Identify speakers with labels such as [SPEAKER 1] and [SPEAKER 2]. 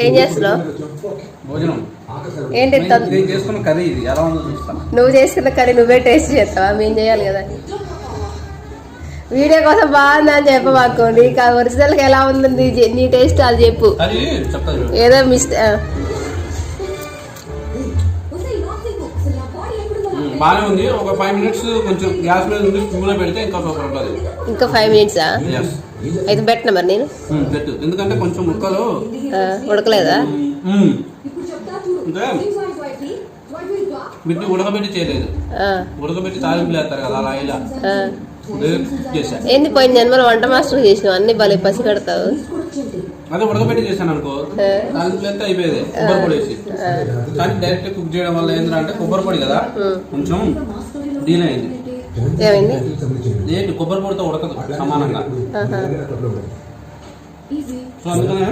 [SPEAKER 1] ఏం చేస్తున్నావు?
[SPEAKER 2] భోజనం
[SPEAKER 1] ఏంటి
[SPEAKER 2] చేసుకున్న కర్రీ ఇది ఎలా ఉందో చూస్తా.
[SPEAKER 1] నువ్వు చేసుకున్న కర్రీ నువ్వే టేస్ట్ చేస్తావా? మేము చేయాలి కదా. వీడియో కోసం బాగుందని చెప్పమాకు. నీకు ఒరిజినల్ గా ఎలా ఉంది నీ టేస్ట్ అది చెప్పు. ఏదో
[SPEAKER 2] బాగానే ఉంది. ఒక 5 minutes కొంచెం గ్యాస్ మీద ఉంది, స్పూన్లో పెడితే ఇంకా సూపర్ ఉంటుంది.
[SPEAKER 1] ఇంకా 5 minutes అయితే పెట్టినా మరి నేను
[SPEAKER 2] పెట్టు. ఎందుకంటే కొంచెం ముక్కలు
[SPEAKER 1] ఉడకలేదా?
[SPEAKER 2] వీటిని ఉడకబెట్టి చేయలేదు, ఉడకబెట్టి తాలింపులు వేస్తారు కదా అలా ఇలా
[SPEAKER 1] ఏంది పోయిన జన్మలో వంట మాస్టర్ చేసినావు, అన్ని భలే పసి కడతావు.
[SPEAKER 2] అదే ఉడకబెట్టి చేశాను అనుకో, తాలింపులు వేస్తే అయిపోయేది. కొబ్బరి పొడి వేసి కానీ డైరెక్ట్ కుక్ చేయడం వల్ల ఏంటంటే కొబ్బరి పొడి కదా కొంచెం డీల్ అయింది.
[SPEAKER 1] ఏమైంది?
[SPEAKER 2] ఏంటి కొబ్బరి పొడితో ఉడకదు సమానంగా. సో అందుకనే